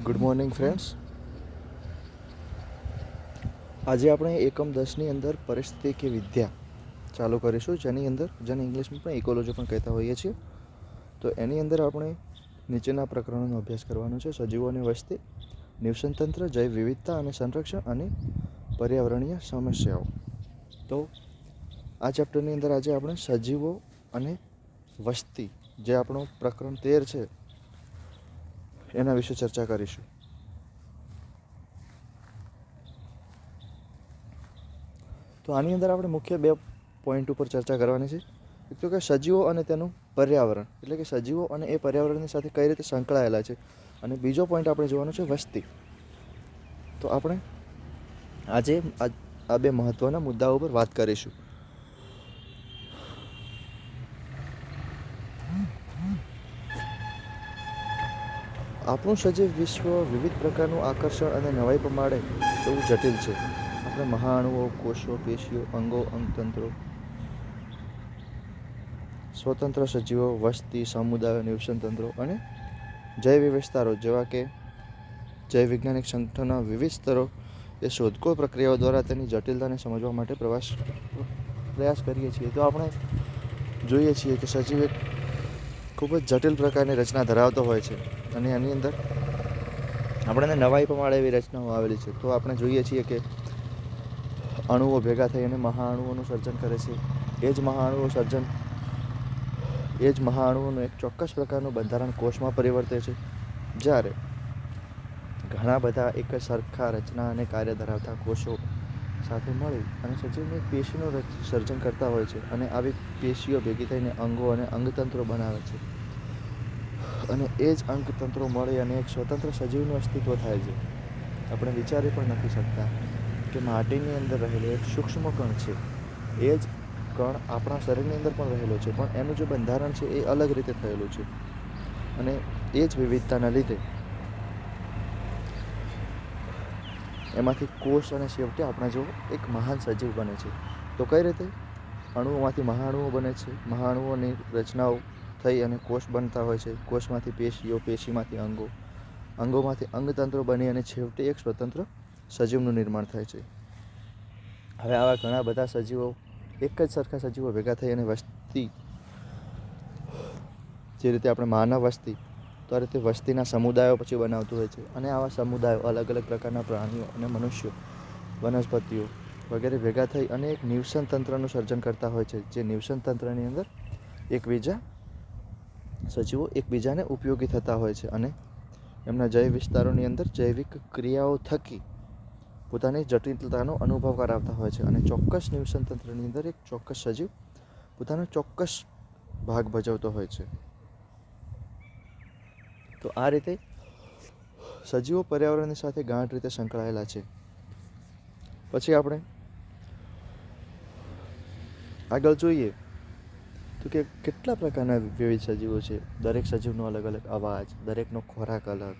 Good morning friends. આજે આપણે એકમ 10ની અંદર પરિસ્થિતિ કે વિદ્યા ચાલુ કરીશું, જેને ઇંગ્લિશમાં પણ ઇકોલોજી પણ કહેતા હોઈએ છીએ. તો એની અંદર આપણે નીચેના પ્રકરણોનો અભ્યાસ કરવાનો છે: સજીવોની વસ્તી, નિવસનતંત્ર, જૈવ વિવિધતા અને સંરક્ષણ અને પર્યાવરણીય સમસ્યાઓ. તો આ ચેપ્ટરની અંદર આજે આપણે સજીવો અને વસ્તી, જે આપણું પ્રકરણ 13 છે, એના વિશે ચર્ચા કરીશું. તો આની અંદર આપણે મુખ્ય 2 પોઈન્ટ ઉપર ચર્ચા કરવાની છે. એક તો કે સજીવો અને તેનું પર્યાવરણ, એટલે કે સજીવો અને એ પર્યાવરણની સાથે કઈ રીતે સંકળાયેલા છે. અને બીજો પોઈન્ટ આપણે જોવાનો છે વસ્તી. તો આપણે આજે આ 2 મહત્ત્વના મુદ્દાઓ ઉપર વાત કરીશું. આપણું સજીવ વિશ્વ વિવિધ પ્રકારનું આકર્ષણ અને નવાઈ પમાડે એવું જટિલ છે. આપણે મહાઅણુઓ, કોષો, પેશીઓ, અંગો, અંગતંત્રો, સ્વતંત્ર સજીવો, વસ્તી, સમુદાયો, નિવસનતંત્રો અને જૈવ વિસ્તારો જેવા કે જૈવ વૈજ્ઞાનિક સંગઠનના વિવિધ સ્તરો એ શોધખોળ પ્રક્રિયાઓ દ્વારા તેની જટિલતાને સમજવા માટે પ્રયાસ કરીએ છીએ. તો આપણે જોઈએ છીએ કે સજીવ એક ખૂબ જ જટિલ પ્રકારની રચના ધરાવતો હોય છે, અને એની અંદર આપણને નવાઈ પમાડે એવી રચનાઓ આવેલી છે. તો આપણે જોઈએ છીએ કે અણુઓ ભેગા થઈ અને મહાઅણુઓનું સર્જન કરે છે. એ જ મહાઅણુઓનું એક ચોક્કસ પ્રકારનું બંધારણ કોષમાં પરિવર્તે છે, જ્યારે ઘણા બધા એક સરખા રચના અને કાર્ય ધરાવતા કોષો સાથે મળી અને સજીવની પેશીનું સર્જન કરતા હોય છે. અને આવી પેશીઓ ભેગી થઈને અંગો અને અંગતંત્રો બનાવે છે, અને એ જ અંગતંત્રો મળી અને એક સ્વતંત્ર સજીવનું અસ્તિત્વ થાય છે. આપણે વિચારી પણ નથી શકતા કે માટીની અંદર રહેલો એક સૂક્ષ્મ કણ છે, એ જ કણ આપણા શરીરની અંદર પણ રહેલો છે, પણ એનું જે બંધારણ છે એ અલગ રીતે થયેલું છે. અને એ જ વિવિધતાના લીધે એમાંથી કોષ અને છેવટે આપણા જેવો એક મહાન સજીવ બને છે. તો કઈ રીતે અણુઓમાંથી મહાઅણુઓ બને છે, મહાઅણુઓની રચનાઓ થઈ અને કોષ બનતા હોય છે, કોષમાંથી પેશીઓ, પેશીમાંથી અંગો, અંગોમાંથી અંગતંત્રો બની અને છેવટે એક સ્વતંત્ર સજીવનું નિર્માણ થાય છે. હવે આવા ઘણા બધા સજીવો, એક જ સરખા સજીવો ભેગા થઈ અને વસ્તી, જે રીતે આપણે માનવ વસ્તી, તો આ રીતે વસ્તીના સમુદાયો પછી બનાવતું હોય છે. અને આવા સમુદાયો અલગ અલગ પ્રકારના પ્રાણીઓ અને મનુષ્યો, વનસ્પતિઓ વગેરે ભેગા થઈ અને એક નિવસન તંત્રનું સર્જન કરતા હોય છે. જે નિવસન તંત્રની અંદર સજીવો એકબીજાને ઉપયોગી થતા હોય છે અને એમના જૈવ વિસ્તારોની અંદર જૈવિક ક્રિયાઓ થકી પોતાની જટિલતાનો અનુભવ કરાવતા હોય છે. અને ચોક્કસ નિવસન તંત્રની અંદર એક ચોક્કસ સજીવ પોતાનો ચોક્કસ ભાગ ભજવતો હોય છે. તો આ રીતે સજીવો પર્યાવરણની સાથે ગાઢ રીતે સંકળાયેલા છે. પછી આપણે આગળ જોઈએ તો કે કેટલા પ્રકારના વિવિધ સજીવો છે. દરેક સજીવનો અલગ અલગ અવાજ, દરેકનો ખોરાક અલગ,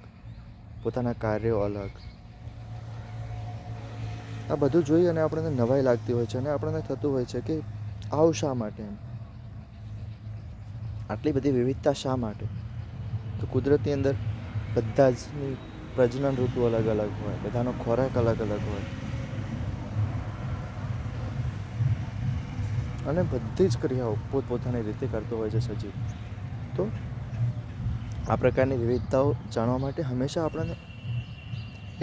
પોતાના કાર્યો અલગ. આ બધું જોઈ અને આપણને નવાઈ લાગતી હોય છે, અને આપણને થતું હોય છે કે આવું શા માટે, આટલી બધી વિવિધતા શા માટે? તો કુદરતની અંદર બધા જની પ્રજનન ઋતુ અલગ અલગ હોય, બધાનો ખોરાક અલગ અલગ હોય, અને બધી જ ક્રિયાઓ પોતપોતાની રીતે કરતો હોય છે સજીવ. તો આ પ્રકારની વિવિધતાઓ જાણવા માટે હંમેશા આપણને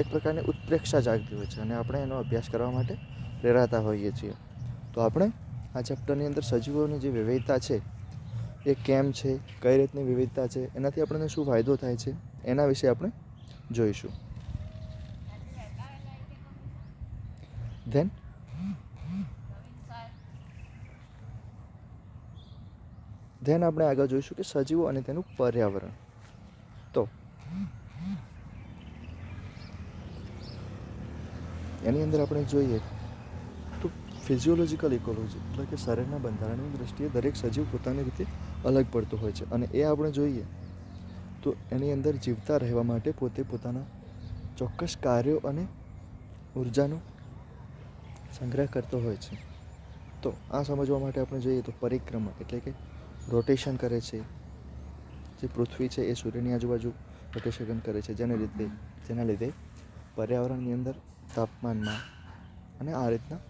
એક પ્રકારની ઉત્પ્રેક્ષા જાગતી હોય છે, અને આપણે એનો અભ્યાસ કરવા માટે પ્રેરાતા હોઈએ છીએ. તો આપણે આ ચેપ્ટરની અંદર સજીવોની જે વિવિધતા છે એ કેમ છે, કઈ રીતની વિવિધતા છે, એનાથી આપણને શું ફાયદો થાય છે, એના વિશે આપણે જોઈશું. ધેન આપણે આગળ જોઈશું કે સજીવો અને તેનું પર્યાવરણ. તો એની અંદર આપણે જોઈએ તો ફિઝિયોલોજીકલ ઇકોલોજી, એટલે કે શરીરના બંધારણની દૃષ્ટિએ દરેક સજીવ પોતાની રીતે અલગ પડતો હોય છે. અને એ આપણે જોઈએ તો એની અંદર જીવતા રહેવા માટે પોતાના ચોક્કસ કાર્યો અને ઉર્જાનો સંગ્રહ કરતો હોય છે. તો આ સમજવા માટે આપણે જોઈએ તો પરિક્રમા, એટલે કે રોટેશન કરે છે. જે પૃથ્વી છે એ સૂર્યની આજુબાજુ પ્રતિસંગન કરે છે, જેના લીધે પર્યાવરણની અંદર તાપમાનમાં અને આ રીતના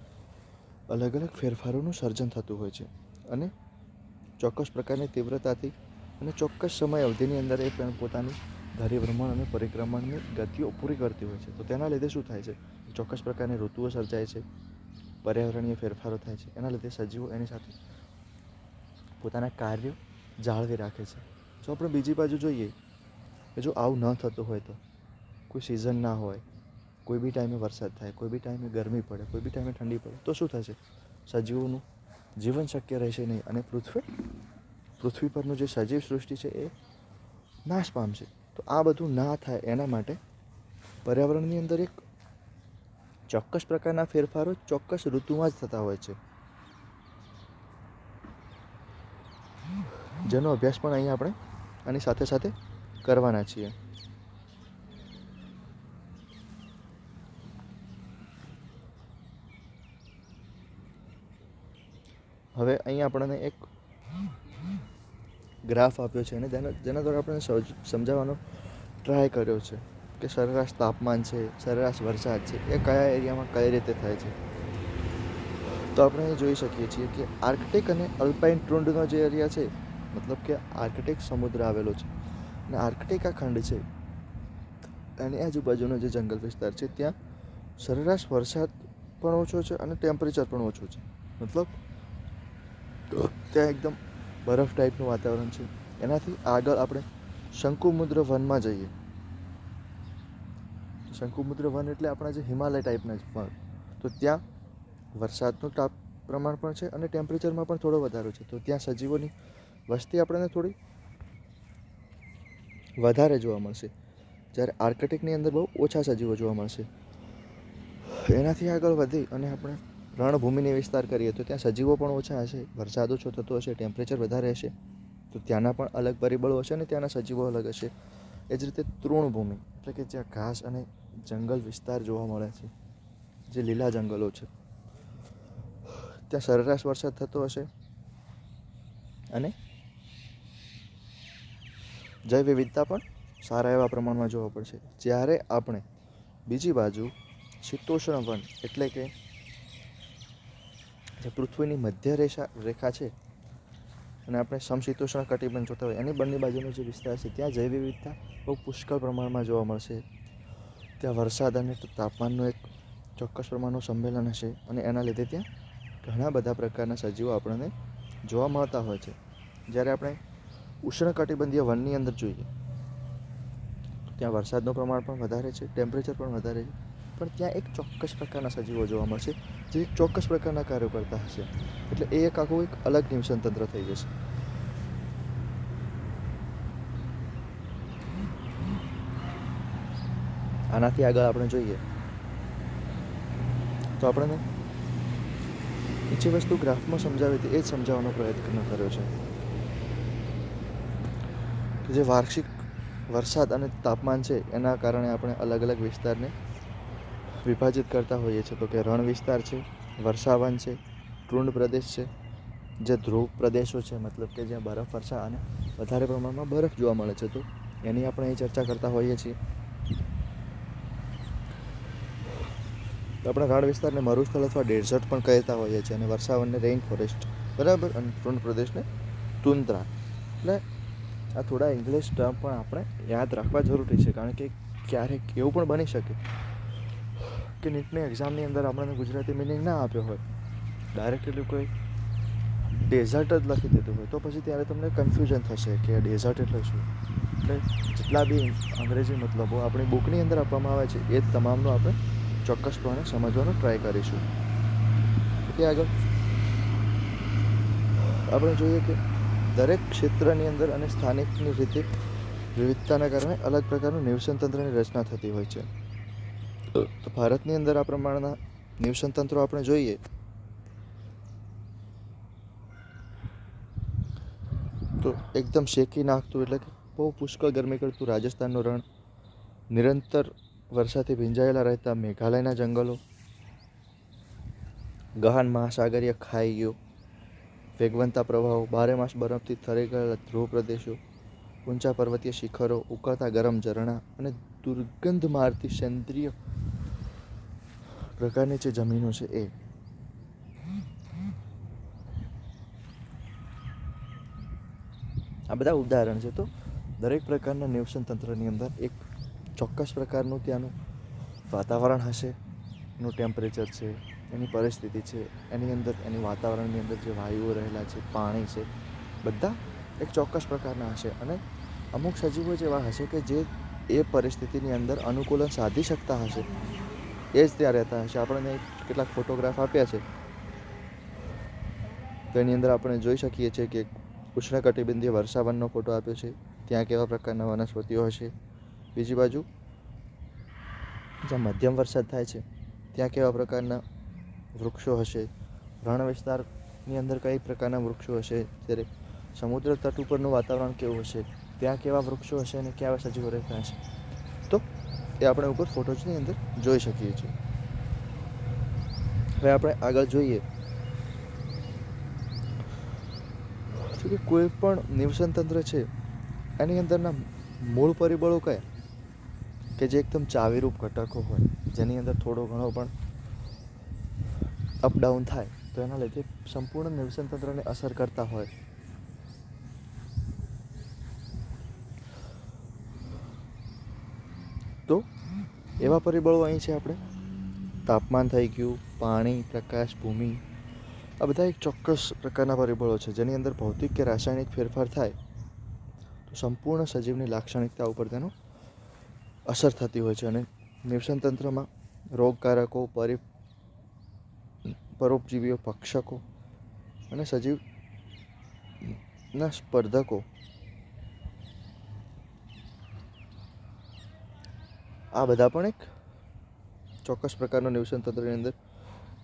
અલગ અલગ ફેરફારોનું સર્જન થતું હોય છે. અને ચોક્કસ પ્રકારની તીવ્રતાથી અને ચોક્કસ સમય અવધિની અંદર એ પોતાની ધરીભ્રમણ અને પરિક્રમણની ગતિઓ પૂરી કરતી હોય છે. તો તેના લીધે શું થાય છે? ચોક્કસ પ્રકારની ઋતુઓ સર્જાય છે, પર્યાવરણીય ફેરફારો થાય છે. એના લીધે સજીવો એની સાથે પોતાના કાર્યો જાળવી રાખે છે. જો આપણે બીજી બાજુ જોઈએ કે જો આવું ન થતું હોય તો કોઈ સિઝન ના હોય, કોઈ બી ટાઈમે વરસાદ થાય, કોઈ બી ટાઈમે ગરમી પડે, કોઈ બી ટાઈમે ઠંડી પડે, તો શું થશે? સજીવોનું જીવન શક્ય રહેશે નહીં અને પૃથ્વી પરનું જે સજીવ સૃષ્ટિ છે એ નાશ પામશે. તો આ બધું ના થાય એના માટે પર્યાવરણની અંદર એક ચોક્કસ પ્રકારના ફેરફારો ચોક્કસ ઋતુમાં જ થતા હોય છે, જેનો અભ્યાસ પણ અહીં આપણે આની સાથે સાથે કરવાના છીએ. હવે અહીં આપણને એક ગ્રાફ આપ્યો છે અને જેના દ્વારા આપણે સમજાવવાનો ટ્રાય કર્યો છે કે સરેરાશ તાપમાન છે, સરેરાશ વરસાદ છે, એ કયા એરિયામાં કઈ રીતે થાય છે. તો આપણે અહીં જોઈ શકીએ છીએ કે આર્કટિક અને અલ્પાઇન ટ્રુન્ડનો જે એરિયા છે, મતલબ કે આર્કટિક સમુદ્ર આવેલો છે અને આર્કટિકા ખંડ છે એની આજુબાજુનો જે જંગલ વિસ્તાર છે ત્યાં સરેરાશ વરસાદ પણ ઓછો છે અને ટેમ્પરેચર પણ ઓછું છે. મતલબ ત્યાં એકદમ બરફ ટાઈપનું વાતાવરણ છે. એનાથી આગળ આપણે શંકુમુદ્ર વનમાં જઈએ. શંકુમુદ્ર વન એટલે આપણા જે હિમાલય ટાઈપના જ વન. તો ત્યાં વરસાદનું પ્રમાણ પણ છે અને ટેમ્પરેચરમાં પણ થોડો વધારો છે. તો ત્યાં સજીવોની વસ્તી આપણને થોડી વધારે જોવા મળશે, જ્યારે આર્કટિકની અંદર બહુ ઓછા સજીવો જોવા મળશે. એનાથી આગળ વધી અને આપણે રણભૂમિને વિસ્તાર કરીએ તો ત્યાં સજીવો પણ ઓછા હશે, વરસાદ ઓછો થતો હશે, ટેમ્પરેચર વધારે હશે, તો ત્યાંના પણ અલગ પરિબળો હશે અને ત્યાંના સજીવો અલગ હશે. એ જ રીતે તૃણભૂમિ એટલે કે જ્યાં ઘાસ અને જંગલ વિસ્તાર જોવા મળે છે, જે લીલા જંગલો છે, ત્યાં સરેરાશ વરસાદ થતો હશે અને જૈવ વિવિધતા પણ સારા એવા પ્રમાણમાં જોવા પડશે. જ્યારે આપણે બીજી બાજુ શીતોષ્ણ વન એટલે કે જે પૃથ્વીની મધ્ય રેખા છે અને આપણે સમશીતોષ્ણ કટિબંધ જોતા હોય એની બંને બાજુનો જે વિસ્તાર છે ત્યાં જૈવ વિવિધતા બહુ પુષ્કળ પ્રમાણમાં જોવા મળશે. ત્યાં વરસાદ અને તાપમાનનું એક ચોક્કસ પ્રમાણનું સંમેલન હશે અને એના લીધે ત્યાં ઘણા બધા પ્રકારના સજીવો આપણને જોવા મળતા હોય છે. જ્યારે આપણે ઉષ્ણકટિબંધીય વનની અંદર જોઈએ ત્યાં વરસાદનું પ્રમાણ પણ વધારે છે, ટેમ્પરેચર પણ વધારે છે, પણ ત્યાં એક ચોક્કસ પ્રકારના સજીવો જોવા મળશે જે ચોક્કસ પ્રકારના કાર્યો કરતા હશે. એટલે એ એક આખું એક અલગ નિવસન તંત્ર થઈ જશે. આનાથી આગળ આપણે જોઈએ તો આપણને જે વસ્તુ ગ્રાફમાં સમજાવી હતી એ જ સમજાવવાનો પ્રયત્ન કર્યો છે કે જે વાર્ષિક વરસાદ અને તાપમાન છે એના કારણે આપણે અલગ અલગ વિસ્તારને વિભાજિત કરતા હોઈએ છીએ. તો કે રણ વિસ્તાર છે, વર્ષાવન છે, તૃણ પ્રદેશ છે, જે ધ્રુવ પ્રદેશો છે, મતલબ કે જ્યાં બરફવર્ષા અને વધારે પ્રમાણમાં બરફ જોવા મળે છે, તો એની આપણે અહીં ચર્ચા કરતા હોઈએ છીએ. આપણા રણ વિસ્તારને મરુસ્થળ અથવા ડેઝર્ટ પણ કહેતા હોઈએ છીએ અને વર્ષાવનને રેઇન ફોરેસ્ટ, બરાબર, અને તૃણ પ્રદેશને તુન્દ્રા. એટલે આ થોડા ઇંગ્લિશ ટર્મ પણ આપણે યાદ રાખવા જરૂરી છે, કારણ કે ક્યારેક એવું પણ બની શકે કે નીટની એક્ઝામની અંદર આપણને ગુજરાતી મિનિંગ ના આપ્યો હોય, ડાયરેક્ટલી કોઈ ડેઝર્ટ જ લખી દીધું હોય, તો પછી ત્યારે તમને કન્ફ્યુઝન થશે કે ડેઝર્ટ એટલે શું. એટલે જેટલા બી અંગ્રેજી મતલબો આપણી બુકની અંદર આપવામાં આવે છે એ જ તમામનો આપણે ચોક્કસપણે સમજવાનો ટ્રાય કરીશું. એટલે આગળ આપણે જોઈએ કે દરેક ક્ષેત્રની અંદર અને સ્થાનિકની રીતે વિવિધતાના કારણે અલગ પ્રકારનું નિવસન તંત્રની રચના થતી હોય છે. તો ભારતની અંદર આ પ્રમાણના નિવસન તંત્રો આપણે જોઈએ તો એકદમ શેકી નાખતું એટલે કે બહુ પુષ્કળ ગરમી કરતું રાજસ્થાનનું રણ, નિરંતર વરસાદથી ભીંજાયેલા રહેતા મેઘાલયના જંગલો, ગહન મહાસાગરીય ખાઈઓ, વેગવંતા પ્રવાહો, બારે માસ બરફથી થરી ગયેલા ધ્રુવ પ્રદેશો, ઊંચા પર્વતીય શિખરો, ઉકળતા ગરમ ઝરણા અને દુર્ગંધ મારતી સેન્દ્રિય પ્રકારની જે જમીનો છે એ. આ બધા ઉદાહરણ છે. તો દરેક પ્રકારના નિવસન તંત્રની અંદર એક ચોક્કસ પ્રકારનું ત્યાંનું વાતાવરણ હશે, એનું ટેમ્પરેચર છે, એની પરિસ્થિતિ છે, એની અંદર એની વાતાવરણની અંદર જે વાયુઓ રહેલા છે, પાણી છે, બધા એક ચોક્કસ પ્રકારના હશે. અને અમુક સજીવો જ એવા હશે કે જે એ પરિસ્થિતિની અંદર અનુકૂલન સાધી શકતા હશે, એ જ ત્યાં રહેતા હશે. આપણને કેટલાક ફોટોગ્રાફ આપ્યા છે, તો એની અંદર આપણે જોઈ શકીએ છીએ કે ઉષ્ણકટિબંધીય વર્ષાવનનો ફોટો આપ્યો છે. ત્યાં કેવા પ્રકારના વનસ્પતિઓ હશે. બીજી બાજુ જ્યાં મધ્યમ વરસાદ થાય છે ત્યાં કેવા પ્રકારના વૃક્ષો હશે. રણ વિસ્તારની અંદર કઈ પ્રકારના વૃક્ષો હશે. જ્યારે સમુદ્ર તટ ઉપરનું વાતાવરણ કેવું હશે, ત્યાં કેવા વૃક્ષો હશે અને કેવા સજીવો રહેતા હશે, તો એ આપણે ઉપર ફોટોઝની અંદર જોઈ શકીએ છીએ. હવે આપણે આગળ જોઈએ તો કે કોઈ પણ નિવસન તંત્ર છે એની અંદરના મૂળ પરિબળો કયા કે જે એકદમ ચાવીરૂપ ઘટકો હોય, જેની અંદર થોડો ઘણો પણ અપડાઉન થાય તો એના લીધે સંપૂર્ણ નિવસન તંત્રને અસર કરતા હોય. તો એવા પરિબળો અહીં છે આપણે તાપમાન થઈ ગયું, પાણી, પ્રકાશ, ભૂમિ, આ બધા એક ચોક્કસ પ્રકારના પરિબળો છે જેની અંદર ભૌતિક કે રાસાયણિક ફેરફાર થાય તો સંપૂર્ણ સજીવની લાક્ષણિકતા ઉપર તેનો અસર થતી હોય છે. અને નિવસન તંત્રમાં રોગકારકો, પરોપજીવીઓ, ભક્ષકો અને સજીવના સ્પર્ધકો, આ બધા પણ એક ચોક્કસ પ્રકારનું નિવસન તંત્રની અંદર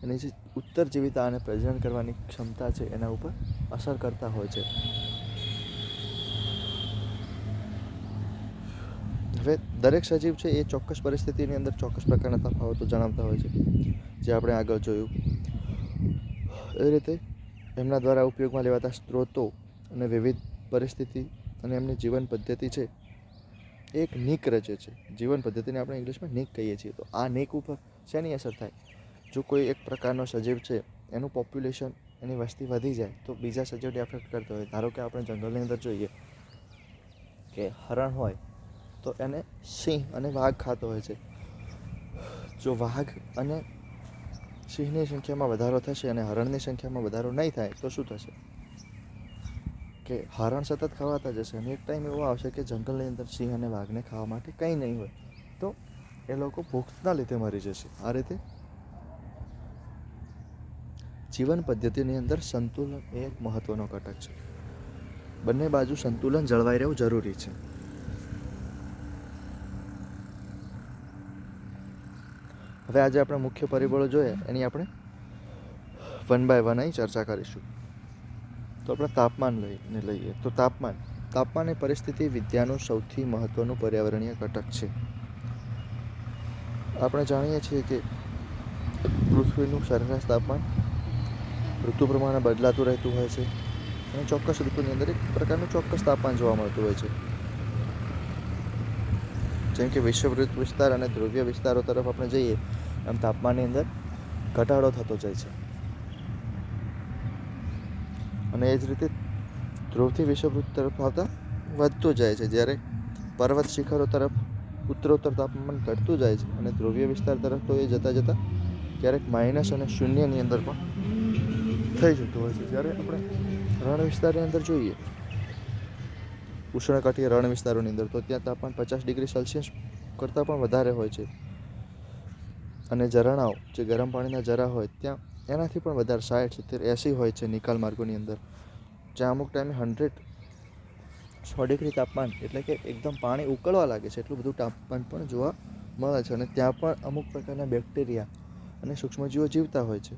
એની જે ઉત્તરજીવિતા અને પ્રજનન કરવાની ક્ષમતા છે એના ઉપર અસર કરતા હોય છે. હવે દરેક સજીવ છે એ ચોક્કસ પરિસ્થિતિની અંદર ચોક્કસ પ્રકારના તફાવતો જણાવતા હોય છે, જે આપણે આગળ જોયું. એ રીતે એમના દ્વારા ઉપયોગમાં લેવાતા સ્ત્રોતો અને વિવિધ પરિસ્થિતિ અને એમની જીવન પદ્ધતિ છે એક નીક રચે છે. જીવન પદ્ધતિને આપણે ઇંગ્લિશમાં નીક કહીએ છીએ. તો આ નીક ઉપર શેની અસર થાય? જો કોઈ એક પ્રકારનો સજીવ છે એનું પોપ્યુલેશન, એની વસ્તી વધી જાય તો બીજા સજીવને એફેક્ટ કરતો હોય. ધારો કે આપણે જંગલની અંદર જોઈએ કે હરણ હોય તો એને સિંહ અને વાઘ ખાતો હોય છે. જો વાઘ અને સિંહની સંખ્યામાં વધારો થશે અને હરણની સંખ્યામાં વધારો નહીં થાય તો શું થશે કે હરણ સતત ખવાતા જશે અને એક ટાઈમ એવો આવશે કે જંગલની અંદર સિંહ અને વાઘને ખાવા માટે કંઈ નહીં હોય, તો એ લોકો ભૂખના લીધે મરી જશે. આ રીતે જીવન પદ્ધતિની અંદર સંતુલન એ એક મહત્વનો ઘટક છે. બંને બાજુ સંતુલન જળવાઈ રહેવું જરૂરી છે. હવે આજે આપણે મુખ્ય પરિબળો જોઈએ એની આપણે વન બાય વન અહીં ચર્ચા કરીશું. તો આપણે તાપમાન લઈએ તો તાપમાન એ પરિસ્થિતિ વિદ્યાનું સૌથી મહત્વનું પર્યાવરણીય ઘટક છે. આપણે જાણીએ છીએ કે પૃથ્વીનું સરેરાશ તાપમાન ઋતુ પ્રમાણે બદલાતું રહેતું હોય છે અને ચોક્કસ ઋતુની અંદર એક પ્રકારનું ચોક્કસ તાપમાન જોવા મળતું હોય છે. જેમ કે વિષુવવૃત્ત વિસ્તાર અને ધ્રુવીય વિસ્તારો તરફ આપણે જઈએ આમ તાપમાનની અંદર ઘટાડો થતો જાય છે. અને એ જ રીતે ધ્રુવથી વિષુવવૃત્ત તરફ આવતા વધતું જાય છે. જ્યારે પર્વત શિખરો તરફ ઉત્તરોત્તર તાપમાન ઘટતું જાય છે અને ધ્રુવીય વિસ્તાર તરફ તો એ જતાં ક્યારેક માઇનસ અને શૂન્યની અંદર પણ થઈ જતું હોય છે. જ્યારે આપણે રણ વિસ્તારની અંદર જોઈએ, ઉષ્ણકટિબંધીય રણ વિસ્તારોની અંદર, તો ત્યાં તાપમાન 50 ડિગ્રી સેલ્સિયસ કરતાં પણ વધારે હોય છે. અને ઝરણાઓ, જે ગરમ પાણીના ઝરા હોય, ત્યાં એનાથી પણ વધારે 60, 70, 80 હોય છે નિકાલ માર્ગોની અંદર, જ્યાં અમુક ટાઈમે 100 ડિગ્રી તાપમાન એટલે કે એકદમ પાણી ઉકળવા લાગે છે એટલું બધું તાપમાન પણ જોવા મળે છે. અને ત્યાં પણ અમુક પ્રકારના બેક્ટેરિયા અને સૂક્ષ્મજીવો જીવતા હોય છે.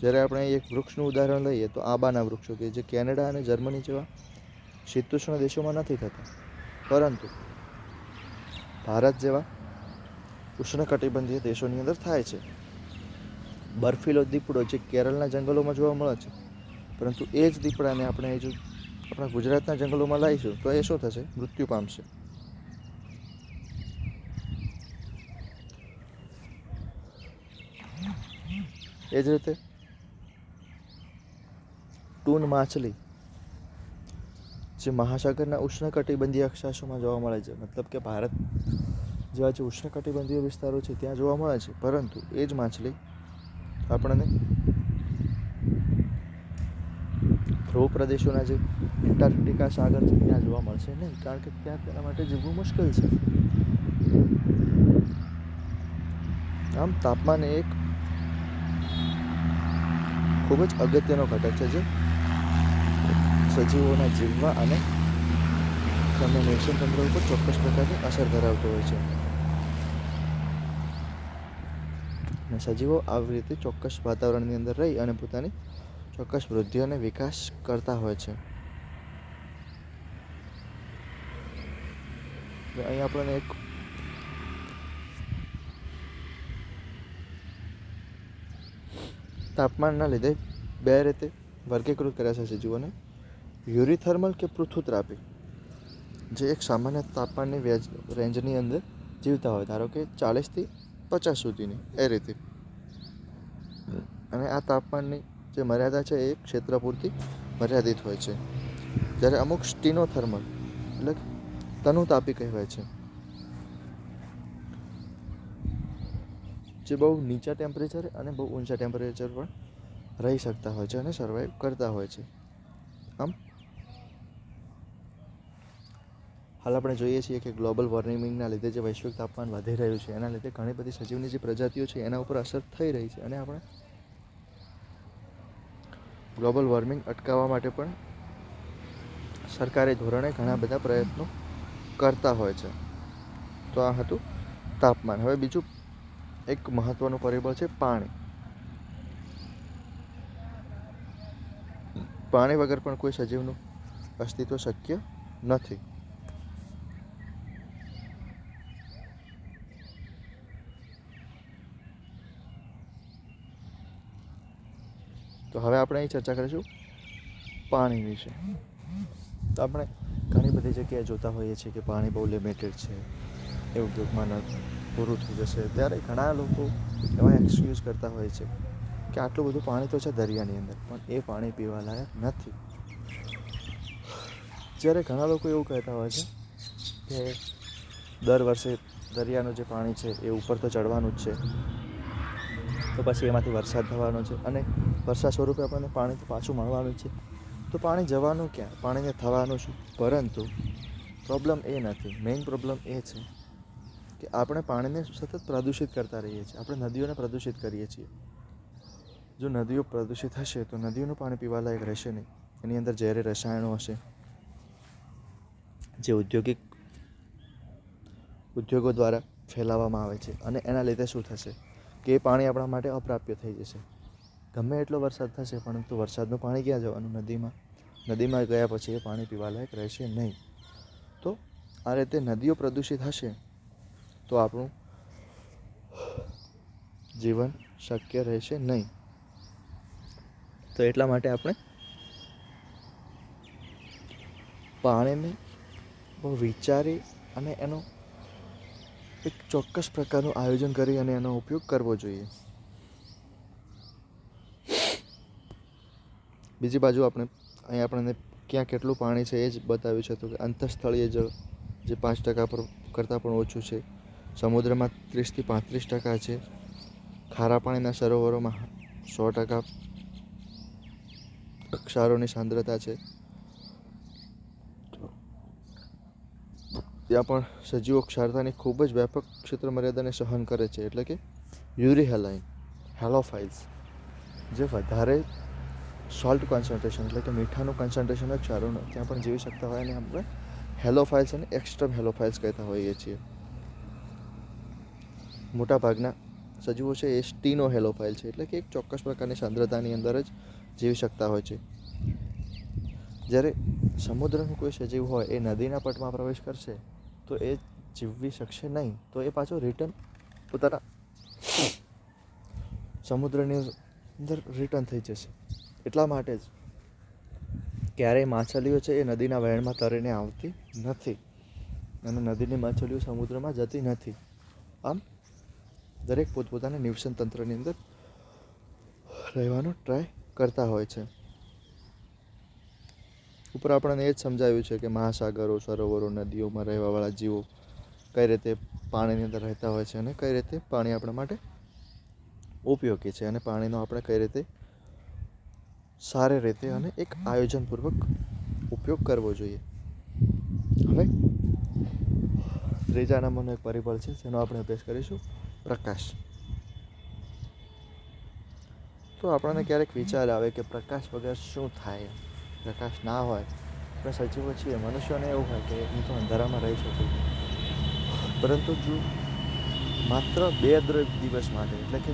જ્યારે આપણે એક વૃક્ષનું ઉદાહરણ લઈએ તો આંબાના વૃક્ષો, કે જે કેનેડા અને જર્મની જેવા શીતોષ્ણ દેશોમાં નથી થતા, પરંતુ ભારત જેવા ઉષ્ણકટિબંધીય દેશોની અંદર થાય છે. બર્ફીલો દીપડો જે કેરળના જંગલોમાં જોવા મળે છે, પરંતુ એ જ દીપડાને આપણે જો આપણા ગુજરાતના જંગલોમાં લાવીશું તો એ શું થશે? મૃત્યુ પામશે. એ જ રીતે ટૂન માછલી જે મહાસાગરના ઉષ્ણકટિબંધીય અક્ષાંશોમાં જોવા મળે છે, મતલબ કે ભારત જેવા જે ઉષ્ણકટિબંધીય વિસ્તારો છે ત્યાં જોવા મળે છે, પરંતુ એ જ માછલી આપણને ધ્રુવ પ્રદેશોના જે એન્ટાર્કટિકા સાગર છે ત્યાં જોવા મળશે નહીં, કારણ કે ત્યાં તેના માટે જીવવું મુશ્કેલ છે. આમ તાપમાન એક ખૂબ જ અગત્યનો ઘટક છે જે સજીવોના જીવવા અને તેમના નિવસન તંત્ર ઉપર ચોક્કસ પ્રકારની અસર ધરાવતો હોય છે. અને સજીવો આવી રીતે ચોક્કસ વાતાવરણની અંદર રહી અને પોતાની ચોક્કસ વૃદ્ધિ અને વિકાસ કરતા હોય છે. અહીં આપણને એક તાપમાનના લીધે બે રીતે વર્ગીકૃત કર્યા છે સજીવોને. યુરીથર્મલ કે પૃથુત્રાપી, જે એક સામાન્ય તાપમાનની રેન્જની અંદર જીવતા હોય, ધારો કે 40થી 50 સુધીની, એ રીતે. અને આ તાપમાનની જે મર્યાદા છે એ ક્ષેત્ર પૂરતી મર્યાદિત હોય છે. જ્યારે અમુક સ્ટીનોથર્મલ એટલે તનુતાપી કહેવાય છે, જે બહુ નીચા ટેમ્પરેચર અને બહુ ઊંચા ટેમ્પરેચર પર રહી શકતા હોય છે અને સર્વાઈવ કરતા હોય છે. આમ હાલ આપણે જોઈએ છીએ કે ગ્લોબલ વોર્મિંગના લીધે જે વૈશ્વિક તાપમાન વધી રહ્યું છે એના લીધે ઘણી બધી સજીવની જે પ્રજાતિઓ છે એના ઉપર અસર થઈ રહી છે, અને આપણે ગ્લોબલ વોર્મિંગ અટકાવવા માટે પણ સરકારી ધોરણે ઘણા બધા પ્રયત્નો કરતા હોય છે. તો આ હતું તાપમાન. હવે બીજું એક મહત્વનું પરિબળ છે પાણી. પાણી વગર પણ કોઈ સજીવનું અસ્તિત્વ શક્ય નથી. તો હવે આપણે અહીં ચર્ચા કરીશું પાણી વિશે. તો આપણે ઘણી બધી જગ્યાએ જોતા હોઈએ છીએ કે પાણી બહુ લિમિટેડ છે, એ ઉપયોગમાં પૂરું થઈ જશે, ત્યારે ઘણા લોકો એવા એક્સક્યુઝ કરતા હોય છે કે આટલું બધું પાણી તો છે દરિયાની અંદર, પણ એ પાણી પીવા લાયક નથી. જ્યારે ઘણા લોકો એવું કહેતા હોય છે કે દર વર્ષે દરિયાનું જે પાણી છે એ ઉપર તો ચડવાનું જ છે, તો પછી એમાંથી વરસાદ થવાનો છે, અને વરસાદ સ્વરૂપે આપણને પાણી તો પાછું મળવાનું છે. તો પાણી જવાનું ક્યાં? પાણીને થવાનું શું? પરંતુ પ્રોબ્લેમ એ નથી. મેઇન પ્રોબ્લેમ એ છે કે આપણે પાણીને સતત પ્રદૂષિત કરતા રહીએ છીએ. આપણે નદીઓને પ્રદૂષિત કરીએ છીએ. જો નદીઓ પ્રદૂષિત હશે તો નદીઓનું પાણી પીવાલાયક રહેશે નહીં. એની અંદર ઝેરી રસાયણો હશે, જે ઉદ્યોગો દ્વારા ફેલાવવામાં આવે છે, અને એના લીધે શું થશે કે એ પાણી આપણા માટે અપ્રાપ્ય થઈ જશે. ગમે એટલો વરસાદ થશે પરંતુ વરસાદનું પાણી ક્યાં જવાનું? નદીમાં. નદીમાં ગયા પછી એ પાણી પીવાલાયક રહેશે નહીં. તો આ રીતે નદીઓ પ્રદૂષિત હશે તો આપણું જીવન શક્ય રહેશે નહીં. તો એટલા માટે આપણે પાણીને બહુ વિચારી અને એનો એક ચોક્કસ પ્રકારનું આયોજન કરી અને એનો ઉપયોગ કરવો જોઈએ. બીજી બાજુ અહીં આપણને ક્યાં કેટલું પાણી છે એ જ બતાવ્યું છે. તો કે અંતઃસ્થળીય જળ જે 5% કરતાં પણ ઓછું છે, સમુદ્રમાં 30થી 35% છે, ખારા પાણીના સરોવરોમાં 100% ક્ષારોની સાંદ્રતા છે. ત્યાં પણ સજીવો ક્ષારતાની ખૂબ જ વ્યાપક ક્ષેત્ર મર્યાદાને સહન કરે છે, એટલે કે યુરીહેલાઇન હેલોફાઇલ્સ, જે વધારે સોલ્ટ કોન્સન્ટ્રેશન એટલે કે મીઠાનું કોન્સન્ટ્રેશન હોય ક્ષારોનું, ત્યાં પણ જીવી શકતા હોય, અને આપણે હેલોફાઇલ્સ અને એક્સ્ટ્રમ હેલોફાઇલ્સ કહેતા હોઈએ છીએ. મોટાભાગના સજીવો છે એ સ્ટીનો હેલોફાઇલ છે, એટલે કે એક ચોક્કસ પ્રકારની સાંદ્રતાની અંદર જ જીવી શકતા હોય છે. જ્યારે સમુદ્રનું કોઈ સજીવ હોય એ નદીના પટમાં પ્રવેશ કરશે તો એ જીવી શકશે નહીં. તો એ પાછો રિટર્ન પોતાના સમુદ્રની અંદર રિટર્ન થઈ જશે. એટલા માટે જ ક્યારેય માછલીઓ છે એ નદીના વહેણમાં તરીને આવતી નથી અને નદીની માછલીઓ સમુદ્રમાં જતી નથી. આમ દરેક પોતપોતાના નિવસન તંત્રની અંદર રહેવાનો ટ્રાય કરતા હોય છે. ઉપર આપણને એ જ સમજાવ્યું છે કે મહાસાગરો, સરોવરો, નદીઓમાં રહેવાવાળા જીવો કઈ રીતે પાણીની અંદર રહેતા હોય છે અને કઈ રીતે પાણી આપણા માટે ઉપયોગી છે અને પાણીનો આપણે કઈ રીતે સારી રીતે અને એક આયોજનપૂર્વક ઉપયોગ કરવો જોઈએ. હવે ત્રીજા નંબરનો એક પરિબળ છે જેનો આપણે અભ્યાસ કરીશું, પ્રકાશ. તો આપણને ક્યારેક વિચાર આવે કે પ્રકાશ વગર શું થાય? પ્રકાશ ના હોય, આપણે સજીવો છીએ, મનુષ્યોને એવું હોય કે હું તો અંધારામાં રહી શકું, પરંતુ જો માત્ર 2 દિવસ માટે એટલે કે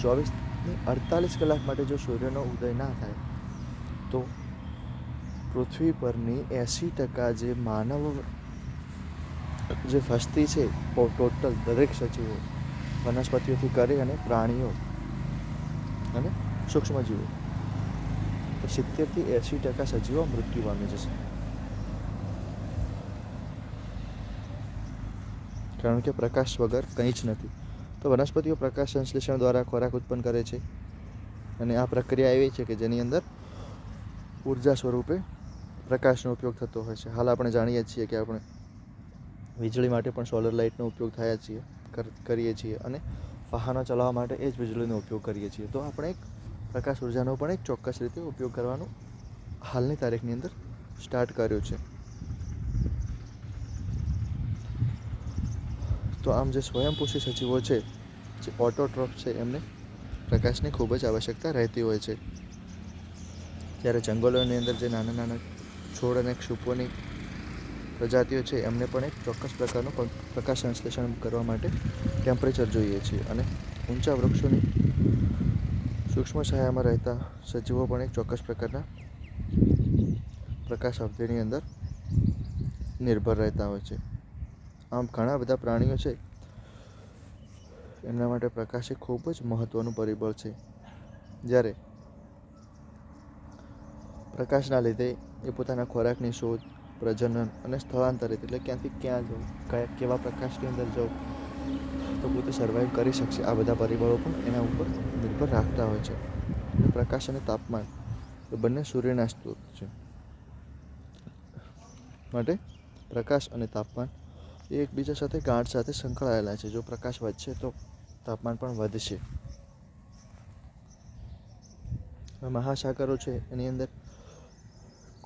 48 કલાક માટે જો સૂર્યનો ઉદય ના થાય તો પૃથ્વી પરની 80% જે માનવ જે વસ્તી છે, ટોટલ દરેક સજીવો, વનસ્પતિઓથી કરી અને પ્રાણીઓ અને સૂક્ષ્મજીવો, તો 70થી 80% સજીવો મૃત્યુ પામી જશે. કારણ કે પ્રકાશ વગર કંઈ જ નથી. તો વનસ્પતિઓ પ્રકાશ સંશ્લેષણ દ્વારા ખોરાક ઉત્પન્ન કરે છે અને આ પ્રક્રિયા એવી છે કે જેની અંદર ઉર્જા સ્વરૂપે પ્રકાશનો ઉપયોગ થતો હોય છે. હાલ આપણે જાણીએ છીએ કે આપણે વીજળી માટે પણ સોલર લાઇટનો ઉપયોગ કરીએ છીએ અને વાહનો ચલાવવા માટે એ જ વીજળીનો ઉપયોગ કરીએ છીએ. તો આપણે એક પ્રકાશ ઉર્જાનો પણ એક ચોક્કસ રીતે ઉપયોગ કરવાનો હાલની તારીખની અંદર સ્ટાર્ટ કર્યો છે. તો આમ જે સ્વયંપોષી સજીવો છે, જે ઓટોટ્રોફ છે, એમને પ્રકાશની ખૂબ જ આવશ્યકતા રહેતી હોય છે. જ્યારે જંગલોની અંદર જે નાના નાના છોડ અને ક્ષુપોની પ્રજાતિઓ છે એમને પણ એક ચોક્કસ પ્રકારનું પ્રકાશ સંશ્લેષણ કરવા માટે ટેમ્પરેચર જોઈએ છે અને ઊંચા વૃક્ષોની સૂક્ષ્મ છાયામાં રહેતા સજીવો પણ એક ચોક્કસ પ્રકારના પ્રકાશ અવધિની અંદર નિર્ભર રહેતા હોય છે. આમ ઘણા બધા પ્રાણીઓ છે એમના માટે પ્રકાશ એ ખૂબ જ મહત્ત્વનું પરિબળ છે. જ્યારે પ્રકાશના લીધે એ પોતાના ખોરાકની શોધ, પ્રજનન અને સ્થળાંતરિત એટલે ક્યાંથી ક્યાં જવું, કેવા પ્રકાશની અંદર જવું તો પોતે સર્વાઈવ કરી શકશે, આ બધા પરિબળો પણ એના ઉપર નિર્ભર રાખતા હોય છે. પ્રકાશ અને તાપમાન એ બંને સૂર્યના સ્ત્રોત છે. માટે પ્રકાશ અને તાપમાન એ એકબીજા સાથે ગાંઠ સાથે સંકળાયેલા છે. જો પ્રકાશ વધશે તો તાપમાન પણ વધશે. મહાસાગરો છે એની અંદર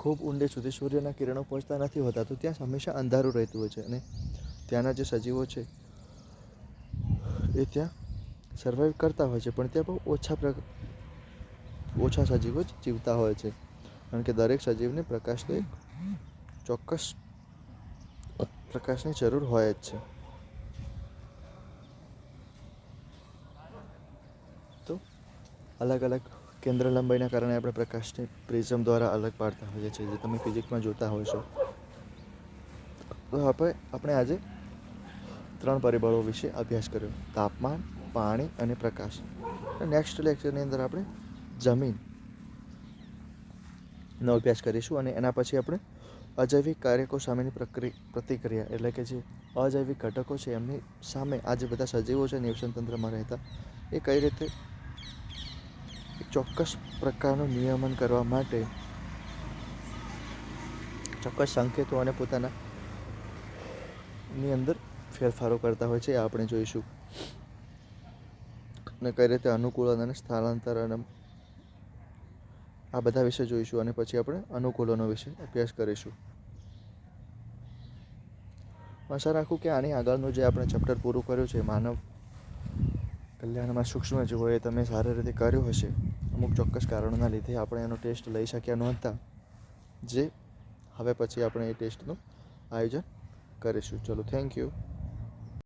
ખૂબ ઊંડે સુધી સૂર્યના કિરણો પહોંચતા નથી હોતા, તો ત્યાં હંમેશા અંધારું રહેતું હોય છે અને ત્યાંના જે સજીવો છે એ ત્યાં સર્વાઈવ કરતા હોય છે, પણ ત્યાં બહુ ઓછા સજીવો જ જીવતા હોય છે. કારણ કે દરેક સજીવને પ્રકાશનો એક ચોક્કસ પ્રકાશની જરૂર હોય જ છે. તો અલગ અલગ કેન્દ્ર લંબાઈના કારણે આપણે પ્રકાશને પ્રિઝમ દ્વારા અલગ પાડતા હોઈએ છીએ, જે તમે ફિઝિક્સમાં જોતા હોય છો. તો આપણે આજે 3 પરિબળો વિશે અભ્યાસ કર્યો: તાપમાન, પાણી અને પ્રકાશ. નેક્સ્ટ લેક્ચરની અંદર આપણે જમીનનો અભ્યાસ કરીશું અને એના પછી આપણે અજૈવિક કાર્યકો સામેની પ્રતિક્રિયા એટલે કે જે અજૈવિક ઘટકો છે એમની સામે આ જે બધા સજીવો છે નિવસન તંત્રમાં રહેતા, એ કઈ રીતે એક ચોક્કસ પ્રકારનું નિયમન કરવા માટે ચોક્કસ સંકેતો અને પોતાના ની અંદર ફેરફારો કરતા હોય છે, એ આપણે જોઈશું. અને કઈ રીતે અનુકૂલન અને સ્થળાંતરણ આ બધા વિશે જોઈશું અને પછી આપણે અનુકૂલનો વિશે અભ્યાસ કરીશું. આશા રાખું કે આની આગળનું જે આપણે ચેપ્ટર પૂરું કર્યું છે માનવ કલ્યાણમાં સૂક્ષ્મજીવો, એ તમે સારી રીતે કર્યું હશે. અમુક ચોક્કસ કારણોના લીધે આપણે એનો ટેસ્ટ લઈ શક્યા નહોતા, જે હવે પછી આપણે એ ટેસ્ટનું આયોજન કરીશું. ચલો, થેન્ક યુ.